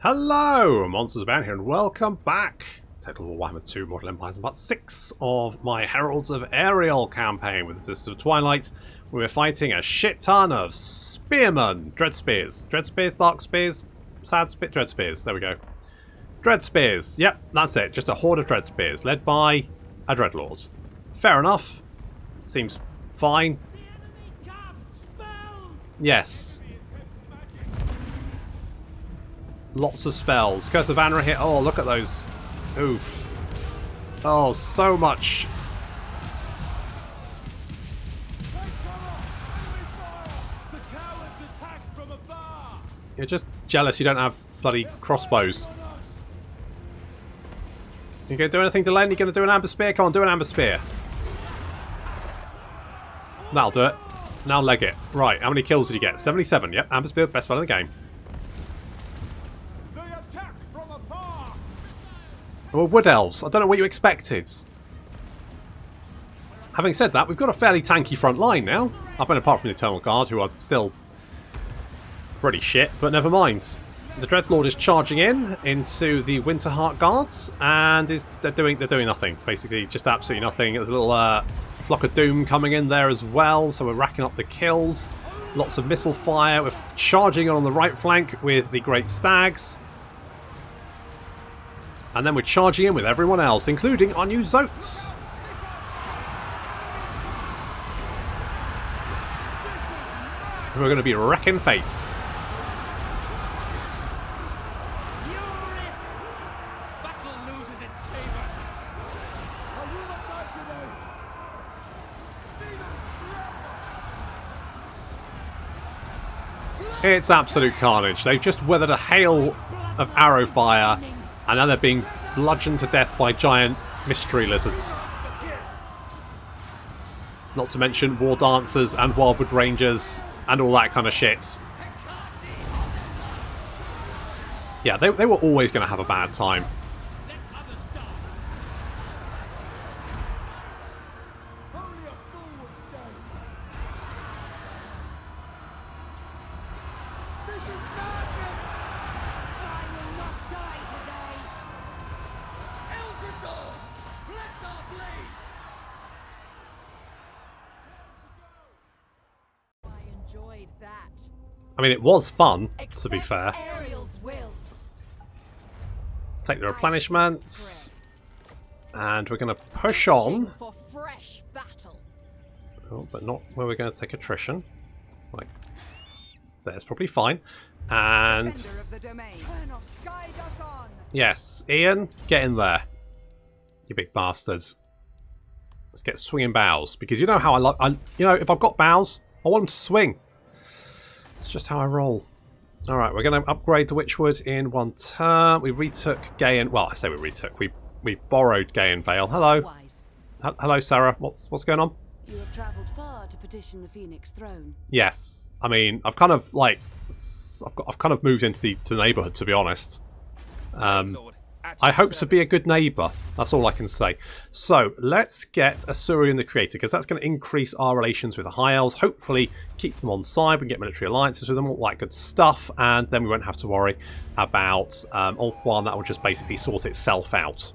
Hello, MonstersAbound here, and welcome back to Warhammer 2 Mortal Empires, part 6 of my Heralds of Ariel campaign with the Sisters of Twilight. We're fighting a shit ton of spearmen, dread spears, dark spears, dread spears. There we go. Dread spears. Yep, that's it. Just a horde of dread spears led by a dreadlord. Fair enough. Seems fine. Yes. Lots of spells. Curse of Anra here. Oh, look at those. Oof. Oh, so much. You're just jealous you don't have bloody crossbows. You gonna do anything, Delenn? You gonna do an amber spear? Come on, do an amber spear. That'll do it. Now leg it. Right, how many kills did you get? 77. Yep, amber spear, best spell in the game. Well, wood elves. I don't know what you expected. Having said that, we've got a fairly tanky front line now. I mean, apart from the Eternal Guard, who are still pretty shit, but never mind. The Dreadlord is charging into the Winterheart Guards, and they're doing nothing. Basically, just absolutely nothing. There's a little flock of doom coming in there as well, so we're racking up the kills. Lots of missile fire. We're charging on the right flank with the Great Stags. And then we're charging in with everyone else, including our new Zoats. We're going to be wrecking face. It's absolute carnage. They've just weathered a hail of arrow fire. And now they're being bludgeoned to death by giant mystery lizards. Not to mention war dancers and wildwood rangers and all that kind of shit. Yeah, they were always going to have a bad time. I mean, it was fun, to be fair. Take the replenishments. And we're going to push on. Oh, but not where we're going to take attrition. Like, there's probably fine. And... yes, Ian, get in there. You big bastards. Let's get swinging bows. Because you know how you know, if I've got bows, I want them to swing. It's just how I roll. Alright, we're going to upgrade the Witchwood in one turn. We retook Gayan. Well, I say we retook. We borrowed Gayan Vale. Hello. Hello, Sarah. What's going on? You have travelled far to petition the Phoenix throne. Yes. I mean, I've kind of like I've kind of moved into the neighbourhood, to be honest. I hope to be a good neighbour. That's all I can say. So let's get Asuryan the Creator, because that's going to increase our relations with the High Elves. Hopefully keep them on side. We can get military alliances with them, all that good stuff, and then we won't have to worry about Ulthuan. That will just basically sort itself out.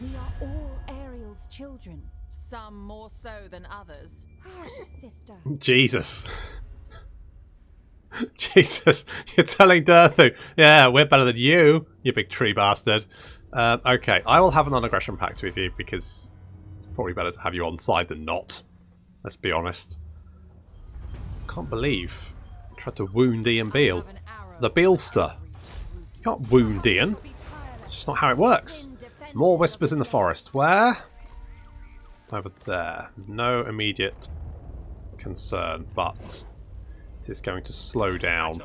We are all Ariel's children. Some more so than others. Hush, sister. Jesus. Jesus, you're telling Durthu, yeah, we're better than you big tree bastard. Okay, I will have a non-aggression pact with you because it's probably better to have you on side than not. Let's be honest. Can't believe I tried to wound Ian Beale. The Bealster. You can't wound Ian. It's just not how it works. More whispers in the forest. Where? Over there. No immediate concern, but it is going to slow down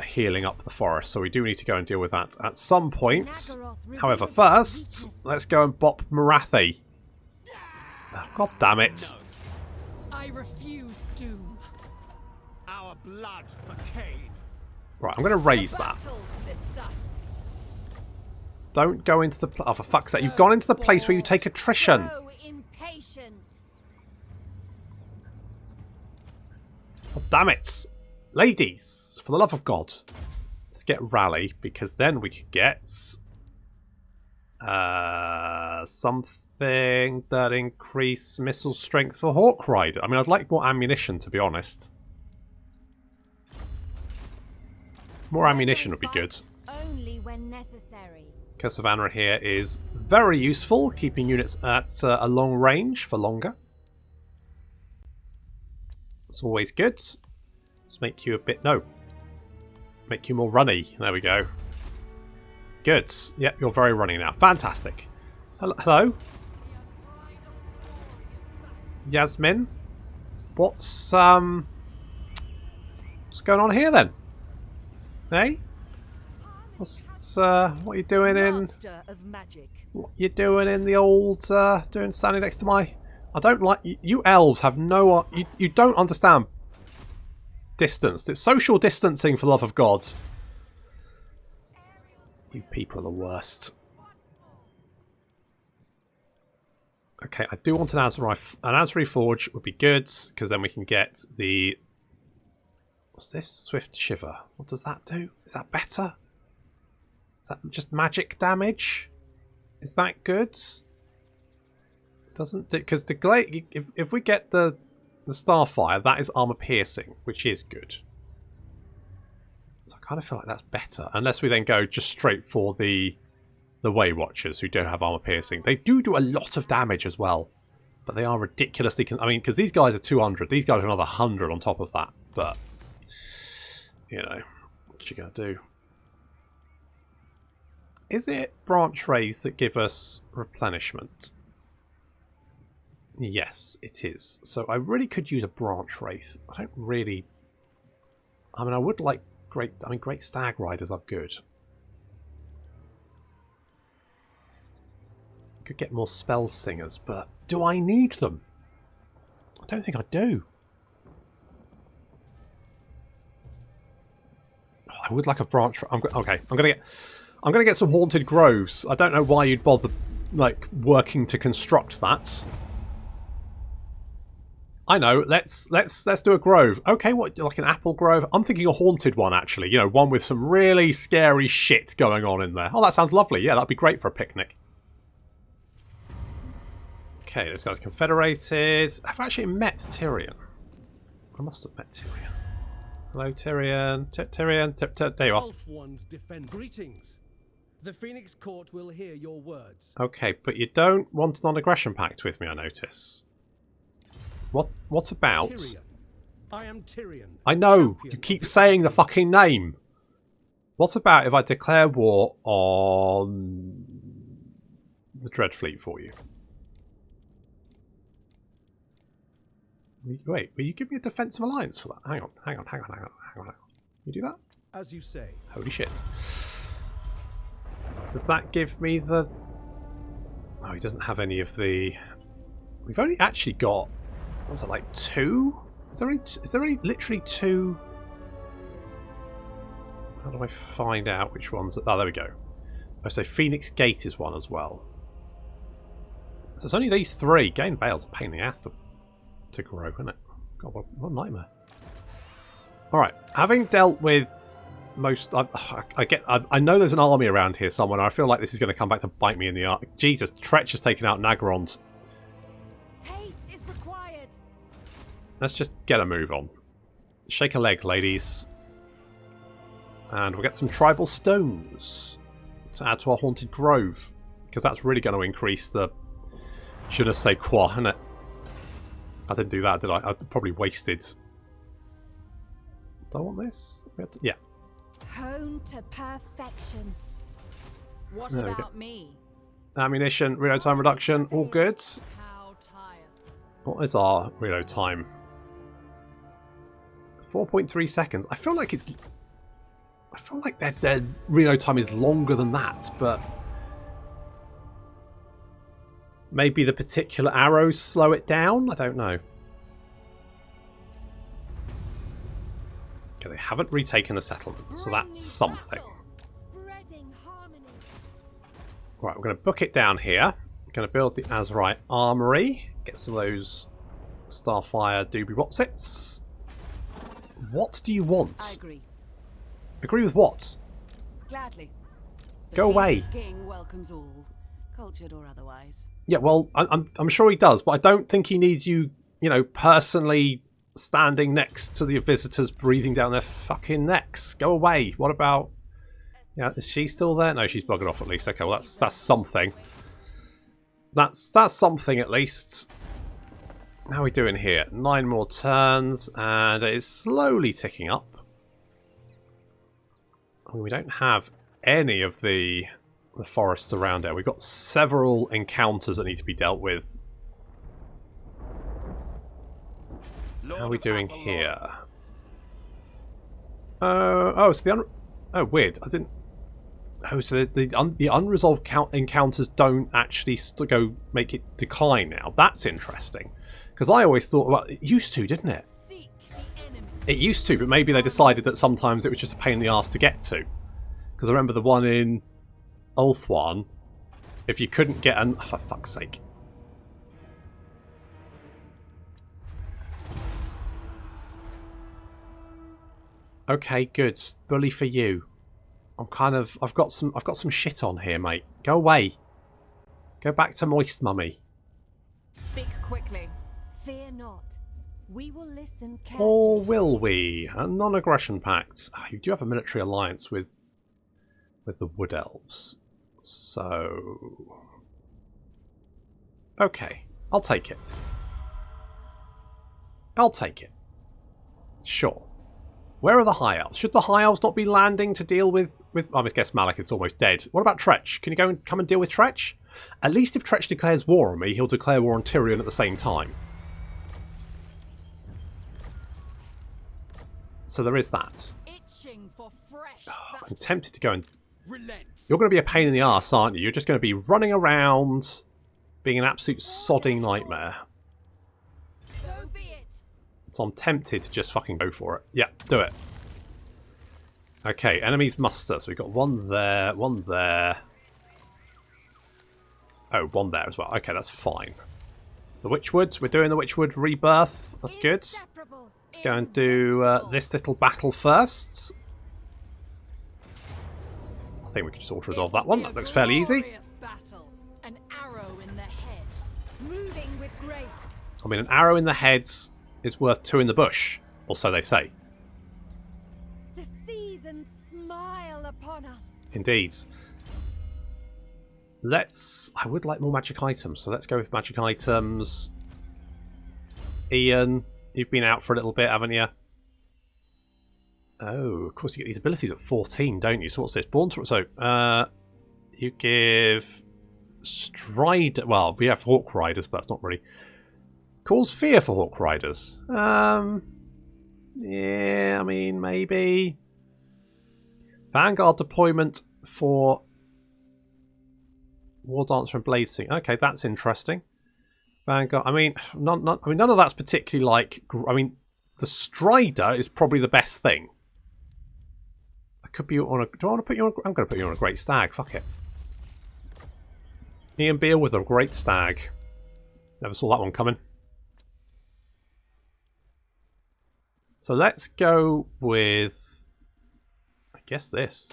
healing up the forest, so we do need to go and deal with that at some point. However, first, let's go and bop Marathi. Oh, God damn it. I refuse doom. Our blood for Cain. Right, I'm going to raise that. Don't go into the... oh, for fuck's sake. You've gone into the place where you take attrition. Oh, damn it. Ladies, for the love of God. Let's get Rally, because then we could get something that increase missile strength for Hawk Rider. I mean, I'd like more ammunition, to be honest. More ammunition would be good. Only when necessary. Curse of Anra here is very useful, keeping units at a long range for longer. It's always good. Let's make you a bit... No. Make you more runny. There we go. Good. Yep, you're very runny now. Fantastic. Hello? Yasmin? What's going on here then? Hey? What are you doing what you doing in the old standing next to my... I don't like you elves have no you don't understand distance. It's social distancing, for the love of God. You people are the worst. Okay, I do want an Azuri Forge would be good, because then we can get the... What's this? Swift Shiver. What does that do? Is that better? Is that just magic damage? Is that good? Doesn't do, because the if we get the Starfire, that is armor piercing, which is good. So I kind of feel like that's better, unless we then go just straight for the Way Watchers, who don't have armor piercing. They do a lot of damage as well, but they are ridiculously... I mean, because these guys are 200, these guys are another 100 on top of that. But you know, what you gonna do? Is it branch rays that give us replenishment? Yes, it is. So I really could use a branch wraith. I don't really... I mean, I would like great... I mean, great stag riders are good. Could get more spell singers, but do I need them? I don't think I do. Oh, I would like a branch... Okay, I'm gonna get some haunted groves. I don't know why you'd bother like working to construct that. I know. Let's do a grove. Okay, what, like an apple grove? I'm thinking a haunted one, actually. You know, one with some really scary shit going on in there. Oh, that sounds lovely. Yeah, that'd be great for a picnic. Okay, let's go to Confederated. I've actually met Tyrion. I must have met Tyrion. Hello, Tyrion. Tyrion. There you are. Elf ones defend. Greetings. The Phoenix Court will hear your words. Okay, but you don't want a non-aggression pact with me, I notice. What about... Tyrion. I am Tyrion. I know! You keep saying the fucking name! What about if I declare war on the Dreadfleet for you? Wait, will you give me a defensive alliance for that? Hang on. You do that? As you say. Holy shit. Does that give me the... Oh, he doesn't have any of the... We've only actually got... What was it, like 2? Is there only literally 2? How do I find out which ones? Oh, there we go. Oh, so Phoenix Gate is one as well. So it's only these 3. Gain Vale's a pain in the ass to grow, isn't it? God, what a nightmare. Alright, having dealt with most... I know there's an army around here somewhere, and I feel like this is going to come back to bite me in the arse. Jesus, Tretch has taken out Nagrons. Let's just get a move on. Shake a leg, ladies. And we'll get some tribal stones to add to our haunted grove, because that's really going to increase the je ne sais quoi, isn't it? I didn't do that, did I? I probably wasted. Do I want this? Yeah. Honed to perfection. What about me? Ammunition, reload time reduction, all good. How tiresome. What is our reload time? 4.3 seconds. I feel like their reload time is longer than that, but maybe the particular arrows slow it down? I don't know. Okay, they haven't retaken the settlement, so that's something. Right, we're going to book it down here. We're going to build the Azurite Armory. Get some of those Starfire doobie wotsits. What do you want? I agree. Agree with what? Gladly. The Go away. Phoenix King welcomes all, cultured or otherwise. Yeah, well, I'm sure he does, but I don't think he needs you, you know, personally standing next to the visitors, breathing down their fucking necks. Go away. What about? Yeah, is she still there? No, she's buggered off at least. Okay, well that's something. That's something at least. How are we doing here? 9 more turns, and it is slowly ticking up. I mean, we don't have any of the forests around it. We've got several encounters that need to be dealt with. How are we doing here? Oh, so oh, weird. I didn't. Oh, so the unresolved encounters don't actually go make it decline now. That's interesting. Because I always thought, well, it used to, didn't it? It used to, but maybe they decided that sometimes it was just a pain in the arse to get to. Because I remember the one in Ulthuan, if you couldn't get an... Oh, for fuck's sake. Okay, good. Bully for you. I've got some shit on here, mate. Go away. Go back to Moist Mummy. Speak quickly. Fear not. We will listen carefully. Or will we? A non-aggression pact. Oh, you do have a military alliance with the Wood Elves. So... Okay. I'll take it. I'll take it. Sure. Where are the High Elves? Should the High Elves not be landing to deal with I guess Malek is almost dead. What about Tretch? Can you go and come and deal with Tretch? At least if Tretch declares war on me, he'll declare war on Tyrion at the same time. So there is that. Itching for fresh. I'm tempted to go and... You're going to be a pain in the arse, aren't you? You're just going to be running around, being an absolute sodding nightmare. So be it. So I'm tempted to just fucking go for it. Yeah, do it. Okay, enemies muster. So we've got one there, one there. Oh, one there as well. Okay, that's fine. The Witchwood. We're doing the Witchwood rebirth. That's good. Let's go and do this little battle first. I think we can just auto-resolve that one. That looks fairly easy. Battle. An arrow in the head. Moving with grace. I mean, an arrow in the head is worth 2 in the bush, or so they say. The seasons smile upon us. Indeed. I would like more magic items, so let's go with magic items. Ian, you've been out for a little bit, haven't you? Oh, of course you get these abilities at 14, don't you? So what's this? You give Stride. Well, we have Hawk Riders, but that's not really... Cause fear for Hawk Riders. Yeah, I mean, maybe. Vanguard deployment for War Dancer and Blazing. Okay, that's interesting. Vanguard. I mean, none of that's particularly like. I mean, the Strider is probably the best thing. I could be on a. Do I want to put you on? I'm going to put you on a Great Stag. Fuck it. Ian Beale with a Great Stag. Never saw that one coming. So let's go with, I guess, this.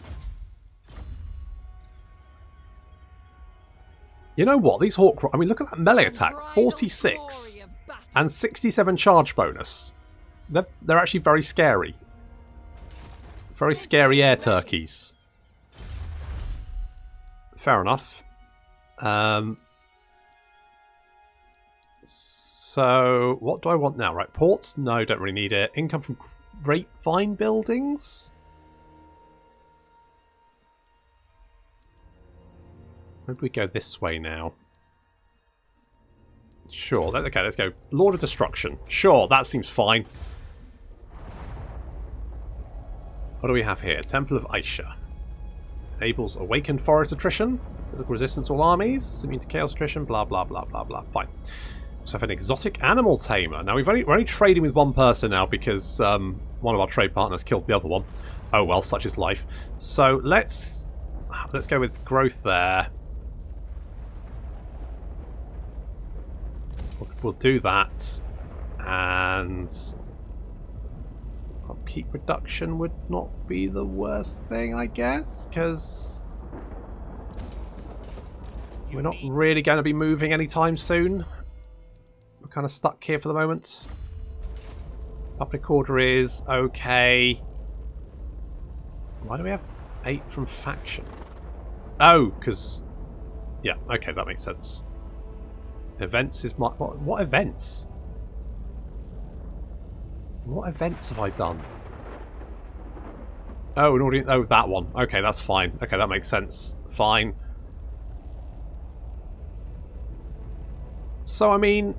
You know what? These Hawk... I mean, look at that melee attack. 46 and 67 charge bonus. They're actually very scary. Very scary air turkeys. Fair enough. So, what do I want now? Right, ports? No, don't really need it. Income from grapevine buildings? Maybe we go this way now. Sure, okay, let's go. Lord of Destruction. Sure, that seems fine. What do we have here? Temple of Aisha. Enables awakened forest attrition. Physical resistance to all armies. Immune to chaos attrition. Blah, blah, blah, blah, blah. Fine. So I have an exotic animal tamer. Now we're only trading with one person now because one of our trade partners killed the other one. Oh well, such is life. So let's go with growth there. We'll do that, and upkeep reduction would not be the worst thing, I guess, because we're not really going to be moving anytime soon. We're kind of stuck here for the moment. Public order is okay. Why do we have 8 from faction? Oh, because... yeah, okay, that makes sense. Events is my... What events? What events have I done? Oh, an audience... oh, that one. Okay, that's fine. Okay, that makes sense. Fine. So, I mean,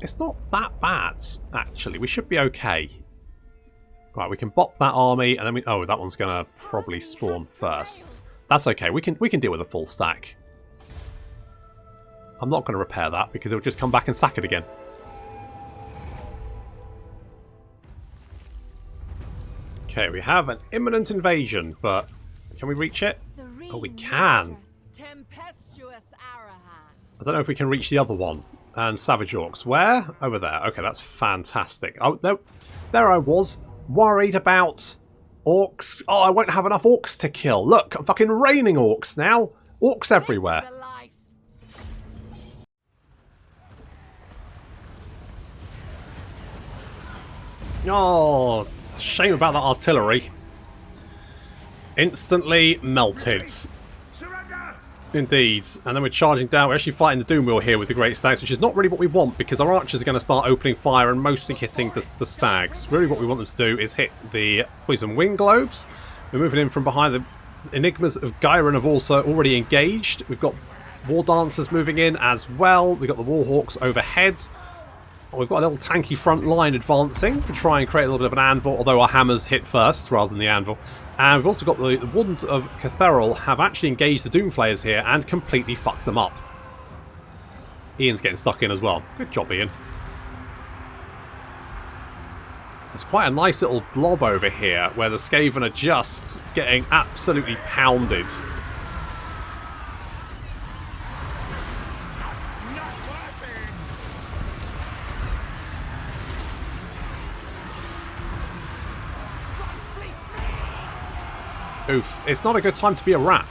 it's not that bad, actually. We should be okay. Right, we can bop that army, and then we... oh, that one's going to probably spawn first. That's okay. We can deal with a full stack. I'm not going to repair that, because it'll just come back and sack it again. Okay, we have an imminent invasion, but can we reach it? Oh, we can. Tempestuous Arahan. I don't know if we can reach the other one. And Savage Orcs. Where? Over there. Okay, that's fantastic. Oh, no. There I was. Worried about orcs. Oh, I won't have enough orcs to kill. Look, I'm fucking raining orcs now. Orcs everywhere. Oh, shame about that artillery. Instantly melted. Indeed. And then we're charging down. We're actually fighting the Doom Wheel here with the Great Stags, which is not really what we want, because our archers are going to start opening fire and mostly hitting the stags. Really what we want them to do is hit the Poison Wing Globes. We're moving in from behind. The Enigmas of Dryrain have also already engaged. We've got War Dancers moving in as well. We've got the Warhawks overhead. We've got a little tanky front line advancing to try and create a little bit of an anvil, although our hammers hit first rather than the anvil. And we've also got the Wardens of Catheril have actually engaged the Doomflayers here and completely fucked them up. Ian's getting stuck in as well. Good job, Ian. There's quite a nice little blob over here where the Skaven are just getting absolutely pounded. Oof, it's not a good time to be a rat.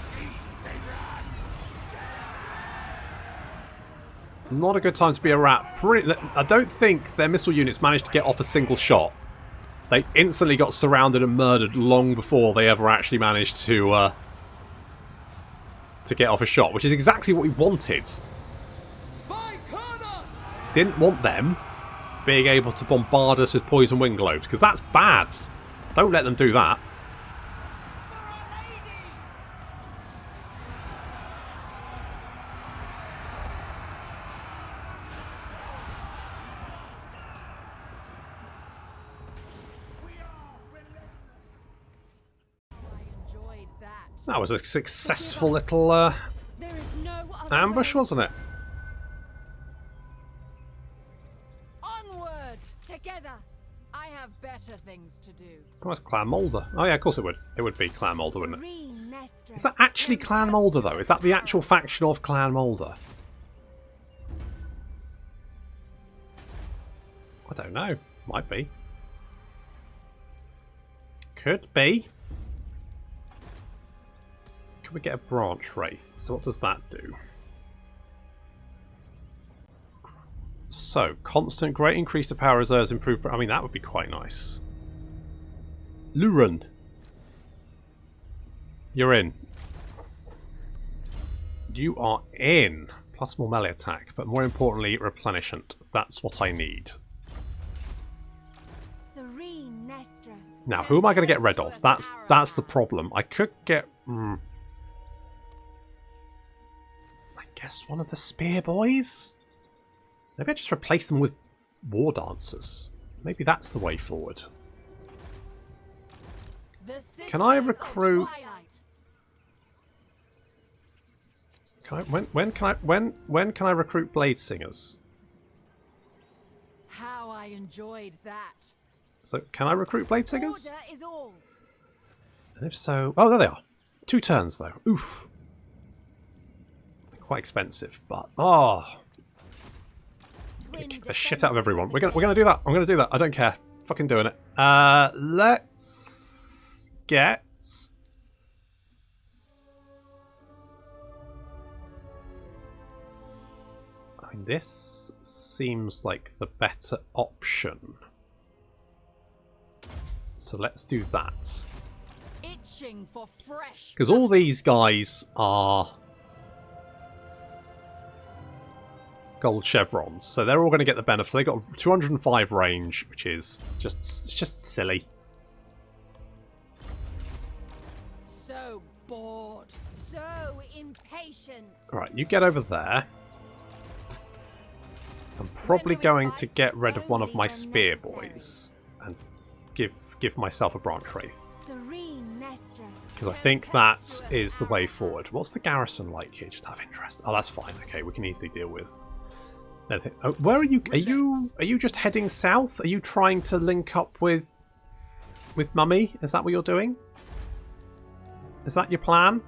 Not a good time to be a rat. I don't think their missile units managed to get off a single shot. They instantly got surrounded and murdered long before they ever actually managed to get off a shot, which is exactly what we wanted. Didn't want them being able to bombard us with Poison Wing Globes, because that's bad. Don't let them do that. That was a successful little ambush, wasn't it? Onward together. I have better things to do. Oh, it's Clan Moulder. Oh yeah, of course it would. It would be Clan Moulder, wouldn't it? Is that actually Clan Moulder, though? Is that the actual faction of Clan Moulder? I don't know. Might be. Could be. Can we get a branch wraith? So what does that do? So, constant great increase to power reserves, improved... I mean, that would be quite nice. Luren. You're in. You are in. Plus more melee attack, but more importantly, replenishment. That's what I need. Now, who am I going to get rid of? That's the problem. I could get... I guess one of the Spear Boys? Maybe I just replace them with War Dancers. Maybe that's the way forward. Can I recruit... When can I recruit Blade Singers? How I enjoyed that. So, can I recruit Blade Singers? And if so... Oh, there they are. 2 turns, though. Oof. Quite expensive, but... Oh. Kick the shit out of everyone. We're gonna do that. I'm gonna do that. I don't care. fucking doing it. Let's get... I mean, this seems like the better option. So let's do that. Itching for fresh. Because all these guys are gold chevrons, so they're all going to get the benefits. They got 205 range, which is just silly. So bored. So impatient. All right, you get over there. I'm probably going to get rid of one of my spear boys and give myself a branch wraith. Because I think that is the way forward. What's the garrison like here? Just have interest. Oh, that's fine. Okay, we can easily deal with. Oh, where are you? Are you just heading south? Are you trying to link up with Mummy? Is that what you're doing? Is that your plan?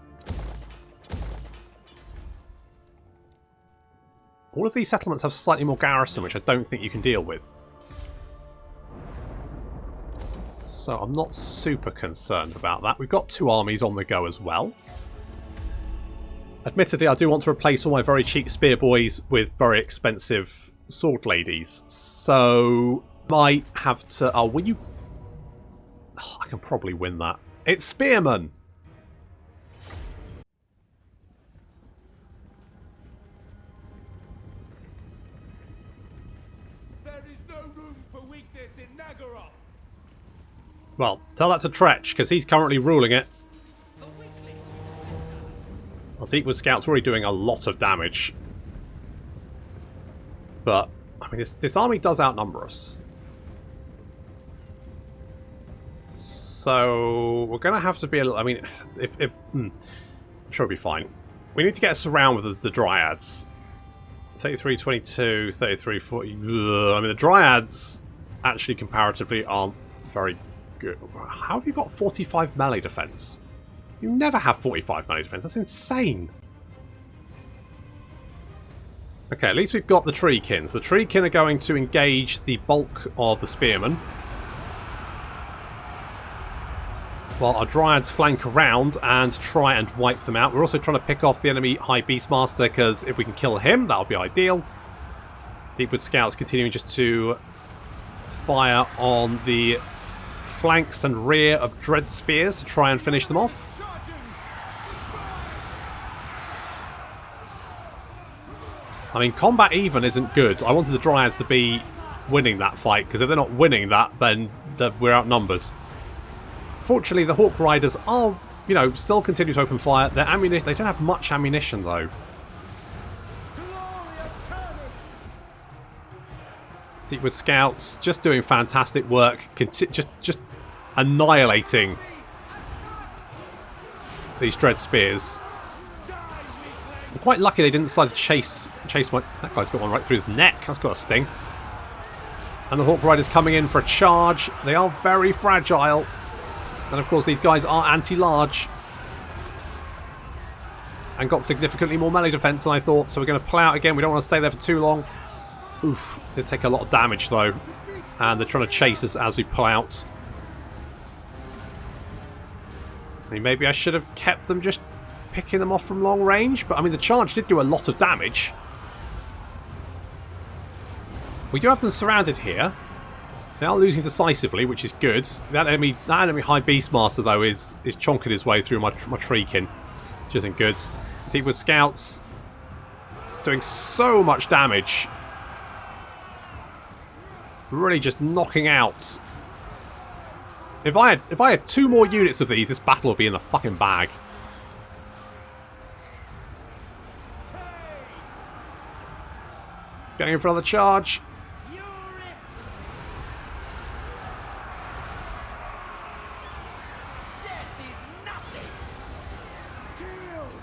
All of these settlements have slightly more garrison, which I don't think you can deal with. So I'm not super concerned about that. We've got 2 armies on the go as well. Admittedly, I do want to replace all my very cheap spear boys with very expensive sword ladies. So might have to... Oh, will you... Oh, I can probably win that. It's spearmen! There is no room for weakness in Nagara. Well, tell that to Tretch, because he's currently ruling it. Well, Deepwood Scout's already doing a lot of damage. But, I mean, this army does outnumber us. So, we're going to have to be a little... I mean, I'm sure it'll be fine. We need to get us around with the Dryads. 33, 22, 33, 40... Ugh. I mean, the Dryads actually comparatively aren't very good. How have you got 45 melee defense? You never have 45 melee defense. That's insane. Okay, at least we've got the Treekin. So the Treekin are going to engage the bulk of the Spearmen, while our Dryads flank around and try and wipe them out. We're also trying to pick off the enemy High Beastmaster, because if we can kill him, that would be ideal. Deepwood Scouts continuing just to fire on the flanks and rear of Dread Spears to try and finish them off. I mean, combat even isn't good. I wanted the Dryads to be winning that fight, because if they're not winning that, then we're outnumbered. Fortunately, the Hawk Riders are, you know, still continue to open fire. Their ammunition, they don't have much ammunition, though. Deepwood Scouts just doing fantastic work, just annihilating these Dread Spears. I'm quite lucky they didn't decide to chase my... That guy's got one right through his neck. That's got a sting. And the Hawk Riders coming in for a charge. They are very fragile. And of course these guys are anti-large. And got significantly more melee defense than I thought. So we're going to play out again. We don't want to stay there for too long. Oof. Did take a lot of damage though. And they're trying to chase us as we pull out. I mean, maybe I should have kept them just picking them off from long range. But I mean, the charge did do a lot of damage. We do have them surrounded here. They are losing decisively, which is good. That enemy High Beastmaster, though, is chonking his way through my Treekin, which isn't good. Deepwood Scouts doing so much damage. Really just knocking out. If I had 2 more units of these, this battle would be in the fucking bag. Going in for another charge.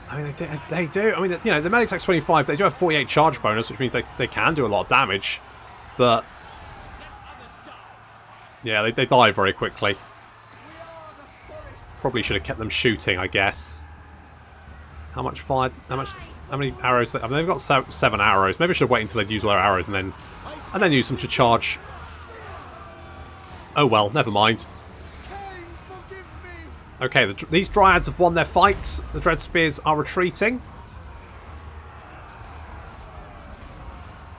I mean, they do. I mean, you know, the melee attack's 25. They do have 48 charge bonus, which means they can do a lot of damage. But yeah, they die very quickly. Probably should have kept them shooting, I guess. How much fire? How many arrows? I mean, they've got 7 arrows. Maybe I should wait until they'd use all their arrows and then use them to charge. Oh well, never mind. Okay, these Dryads have won their fights. The Dread Spears are retreating.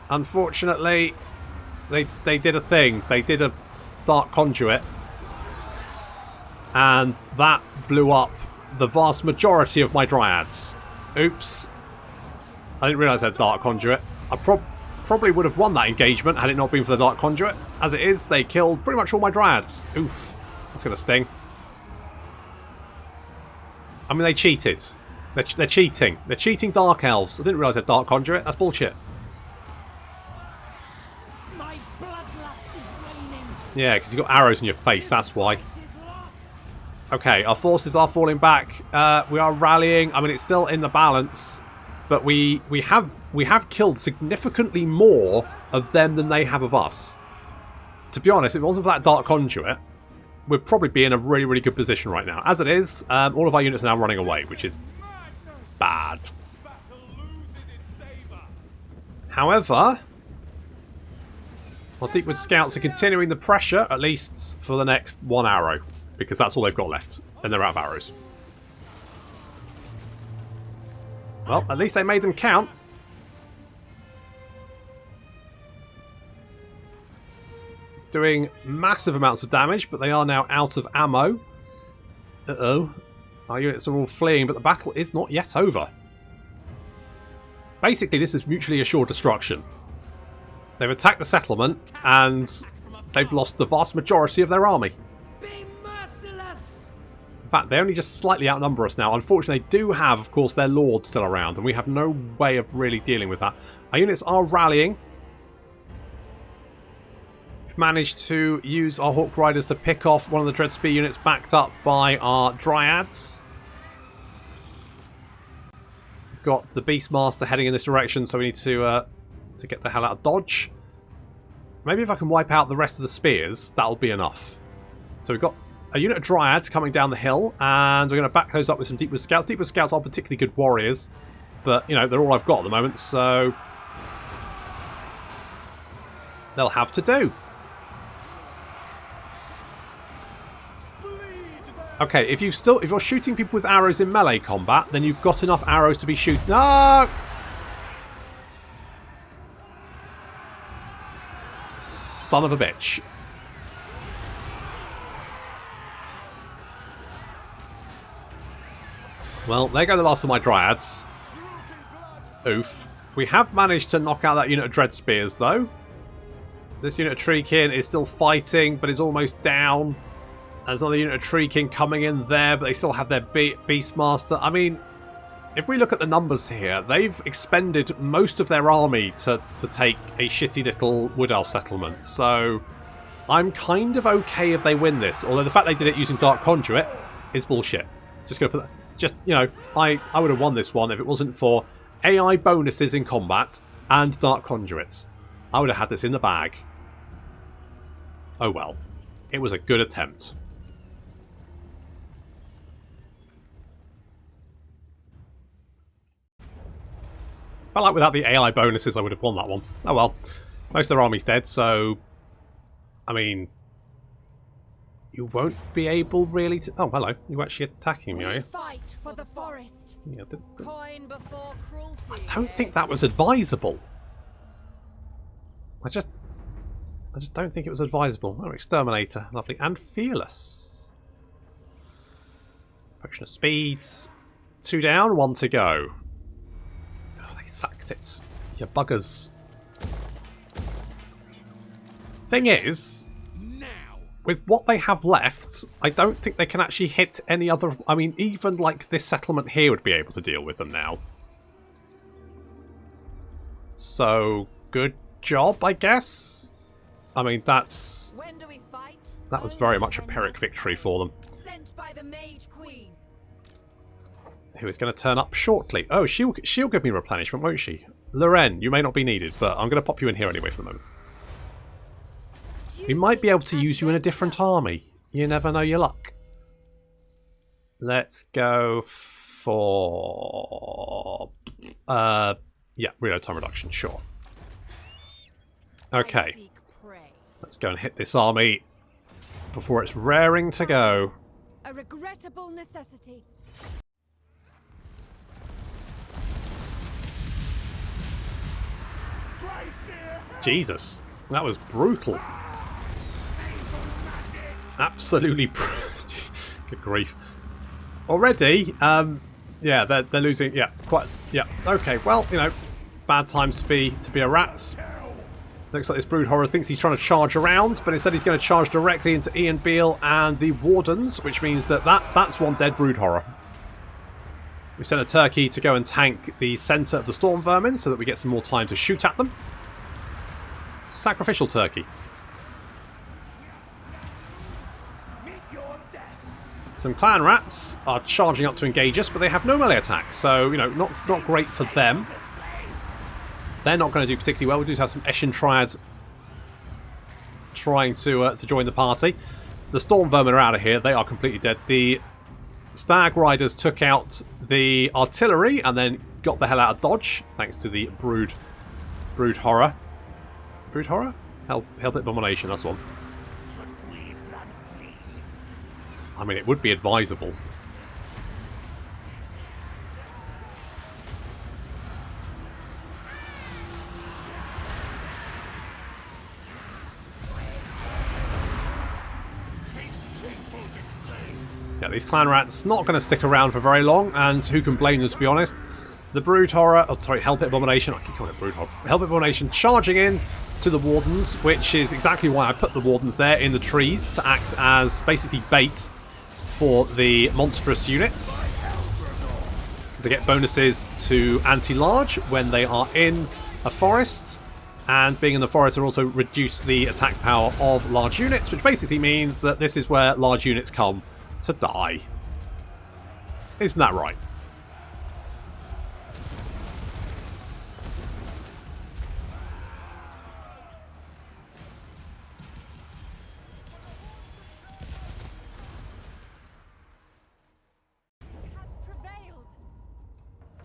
Unfortunately, they did a thing. They did a Dark Conduit. And that blew up the vast majority of my Dryads. Oops. I didn't realise I had Dark Conduit. I probably would have won that engagement had it not been for the Dark Conduit. As it is, they killed pretty much all my Dryads. Oof. That's going to sting. I mean, they cheated. They're cheating. They're cheating Dark Elves. I didn't realise they had Dark Conduit. That's bullshit. My bloodlust is waning. Yeah, because you've got arrows in your face. That's why. Okay, our forces are falling back. We are rallying. I mean, it's still in the balance, but we have killed significantly more of them than they have of us. To be honest, if it wasn't for that Dark Conduit, we'd probably be in a really, really good position right now. As it is, all of our units are now running away, which is bad. However, our Deepwood Scouts are continuing the pressure, at least for the next one arrow. Because that's all they've got left. And they're out of arrows. Well, at least they made them count. Doing massive amounts of damage, but they are now out of ammo. Uh-oh. Our units are all fleeing, but the battle is not yet over. Basically, this is mutually assured destruction. They've attacked the settlement, and they've lost the vast majority of their army. In fact, they only just slightly outnumber us now. Unfortunately, they do have, of course, their lords still around, and we have no way of really dealing with that. Our units are rallying. We've managed to use our Hawk Riders to pick off one of the Dread Spear units backed up by our Dryads. We've got the Beastmaster heading in this direction, so we need to get the hell out of dodge. Maybe if I can wipe out the rest of the spears, that'll be enough. So we've got a unit of Dryads coming down the hill, and we're going to back those up with some Deepwood Scouts. Deepwood Scouts are particularly good warriors, but, you know, they're all I've got at the moment, so they'll have to do. Okay, if you're shooting people with arrows in melee combat, then you've got enough arrows to be shooting. No! Son of a bitch. Well, there go the last of my Dryads. Oof. We have managed to knock out that unit of Dread Spears, though. This unit of Treekin is still fighting, but is almost down. And there's another unit of Treekin coming in there, but they still have their Beastmaster. I mean, if we look at the numbers here, they've expended most of their army to take a shitty little Wood Elf settlement. So, I'm kind of okay if they win this. Although the fact they did it using Dark Conduit is bullshit. Just gonna put that... Just, you know, I would have won this one if it wasn't for AI bonuses in combat and Dark Conduits. I would have had this in the bag. Oh well. It was a good attempt. Felt like without the AI bonuses I would have won that one. Oh well. Most of their army's dead, so... I mean... You won't be able really to... Oh, hello. You're actually attacking me, are you? Fight for the forest. Yeah, Coin before cruelty. I don't think that was advisable. I just don't think it was advisable. Oh, Exterminator. Lovely. And Fearless. Potion of Speeds. 2 down, 1 to go. Oh, they sacked it. You buggers. Thing is... With what they have left, I don't think they can actually hit any other... I mean, even like this settlement here would be able to deal with them now. So, good job, I guess? I mean, that's... When do we fight? That was very much a Pyrrhic victory for them. Sent by the Mage Queen. Who is going to turn up shortly. Oh, she'll give me replenishment, won't she? Loren, you may not be needed, but I'm going to pop you in here anyway for the moment. We might be able to use you in a different army. You never know your luck. Let's go for... yeah, reload time reduction, sure. Okay. Let's go and hit this army. before it's raring to go. A regrettable necessity. Jesus, that was brutal. Absolutely good grief. Already, yeah, they're losing. Yeah, quite. Yeah, okay. Well, you know, bad times to be a rat. Looks like this brood horror thinks he's trying to charge around, but instead he's going to charge directly into Ian Beale and the wardens, which means that's one dead brood horror. We sent a turkey to go and tank the centre of the storm vermin so that we get some more time to shoot at them. It's a sacrificial turkey. Some clan rats are charging up to engage us, but they have no melee attacks, so you know, not great for them. They're not going to do particularly well. We do have some Eshin Triads trying to join the party. The Storm Vermin are out of here. They are completely dead. The Stag Riders took out the artillery and then got the hell out of dodge, thanks to the Brood Horror. Brood Horror? Hellbit Abomination, that's one. I mean, it would be advisable. Yeah, these clan rats not going to stick around for very long, and who can blame them, to be honest. The Brood Horror, oh sorry, Hellpit Abomination, I keep calling it Brood Horror. Hellpit Abomination charging in to the Wardens, which is exactly why I put the Wardens there in the trees, to act as basically bait for the monstrous units. They get bonuses to anti-large when they are in a forest, and being in the forest will also reduce the attack power of large units, which basically means that this is where large units come to die. Isn't that right?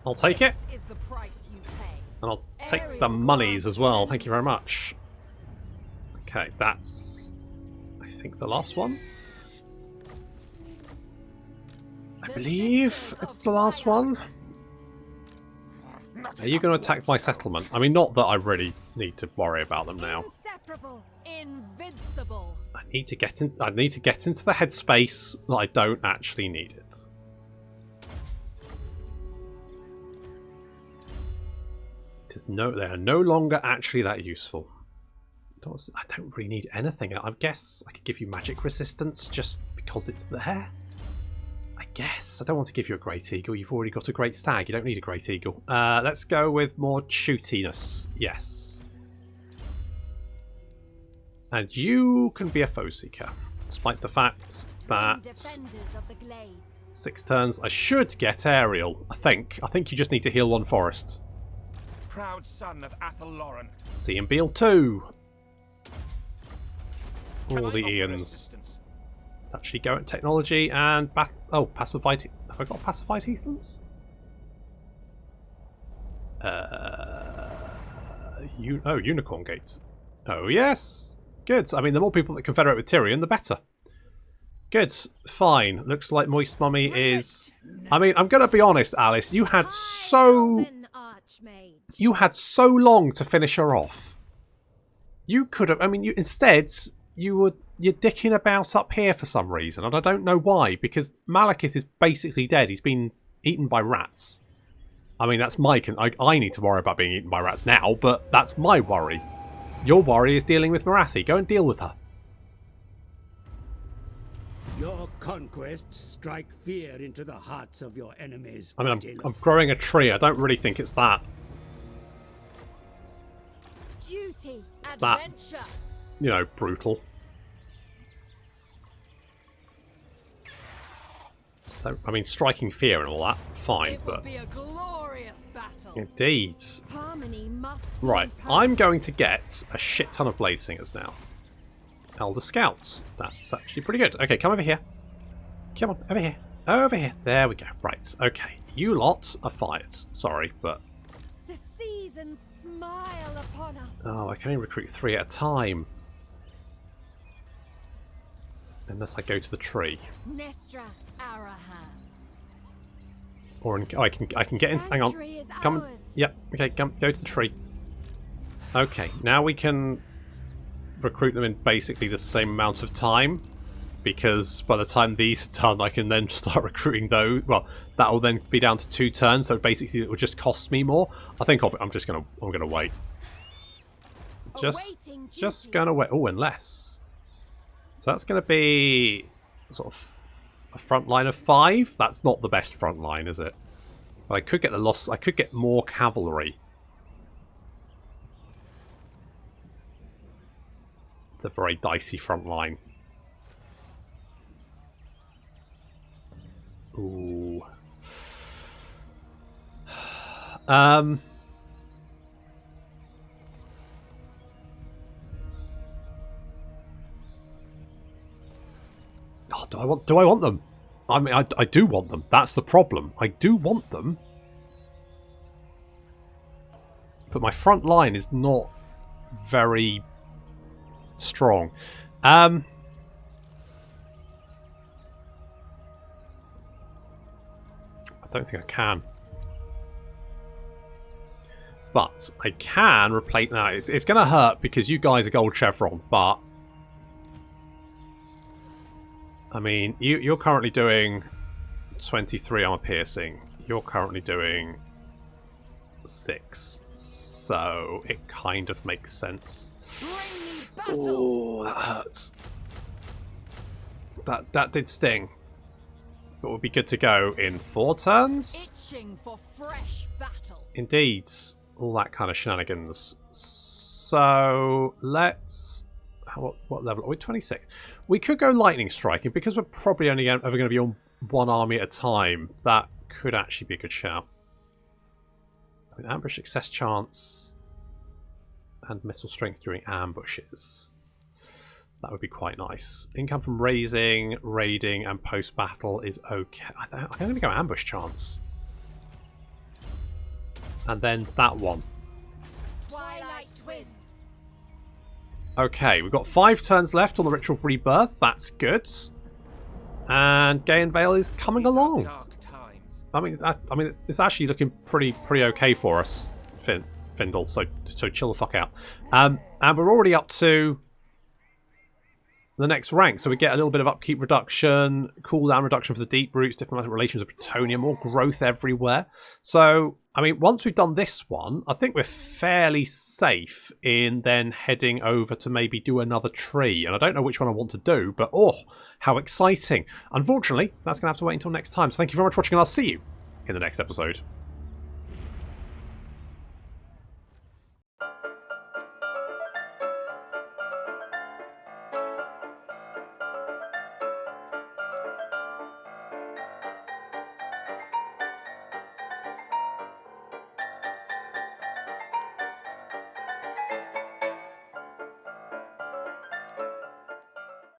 I'll take it. This is the price you pay. And I'll take the monies as well. Thank you very much. Okay, that's, I think, the last one. I believe it's the last one. Are you going to attack my settlement? I mean, not that I really need to worry about them now. Inseparable. Invincible. I need to get into the headspace that I don't actually need it. They are no longer actually that useful. I don't really need anything. I guess I could give you magic resistance just because it's there. I guess. I don't want to give you a Great Eagle. You've already got a Great Stag. You don't need a Great Eagle. Let's go with more shootiness. Yes. And you can be a Foe Seeker. Despite the fact that 6 turns I should get Aerial. I think you just need to heal one forest. Proud son of Athel Lauren. See Ian Beale 2. All the Ians. Let's actually go at technology and pacified. Have I got pacified heathens? Unicorn gates. Oh yes, good. I mean, the more people that confederate with Tyrion, the better. Good, fine. Looks like Moist Mummy is. I mean, I'm gonna be honest, Alice. You had so long to finish her off. You could have. I mean, you're dicking about up here for some reason, and I don't know why. Because Malekith is basically dead. He's been eaten by rats. I mean, that's my. I need to worry about being eaten by rats now, but that's my worry. Your worry is dealing with Marathi. Go and deal with her. Your conquests strike fear into the hearts of your enemies. I mean, I'm growing a tree. I don't really think it's that. Duty, adventure. You know, brutal. So, I mean, striking fear and all that, fine, it but will be a glorious battle. Indeed. Harmony must Right, I'm going to get a shit ton of Blade Singers now. Elder Scouts. That's actually pretty good. Okay, come over here. Come on, over here. Over here. There we go. Right, okay. You lot are fired. Sorry, but... The seasons smile upon us. Oh, I can only recruit 3 at a time. Unless I go to the tree. Nestra Arahan. Or I can get into. Hang on. Sanctuary is Come. ours. Yep. Okay. Come. Go to the tree. Okay. Now we can recruit them in basically the same amount of time, because by the time these are done, I can then start recruiting those. Well, that will then be down to 2 turns. So basically, it will just cost me more. I think I'm gonna wait. Awaiting Just duty. gonna wait. Oh, and less. So that's gonna be sort of a front line of 5. That's not the best front line, is it? But I could get the loss. I could get more cavalry. It's a very dicey front line. Ooh. Oh, do I want them? I mean, I do want them. That's the problem. I do want them. But my front line is not very strong. I don't think I can. But I can replace... Now, it's going to hurt because you guys are gold chevron, but... I mean, you're currently doing 23 armor piercing. You're currently doing 6. So it kind of makes sense. Oh, that hurts. That did sting. But we'll be good to go in 4 turns. Itching for fresh battle. Indeed. All that kind of shenanigans. So let's... What level are we? 26. We could go lightning striking because we're probably only ever going to be on 1 army at a time. That could actually be a good shout. I mean, ambush success chance and missile strength during ambushes. That would be quite nice. Income from raising, raiding, and post battle is okay. I can only go ambush chance. And then that one. Twilight Twins. Okay, we've got 5 turns left on the Ritual of Rebirth. That's good. And Gay and Vale is coming along. Dark times. I mean, it's actually looking pretty okay for us, Findle. So chill the fuck out. And we're already up to the next rank, so we get a little bit of upkeep reduction, cooldown reduction for the deep roots, diplomatic relations with Bretonia, more growth everywhere. So, I mean, once we've done this one, I think we're fairly safe in then heading over to maybe do another tree. And I don't know which one I want to do, but oh, how exciting. Unfortunately, that's going to have to wait until next time. So thank you very much for watching, and I'll see you in the next episode.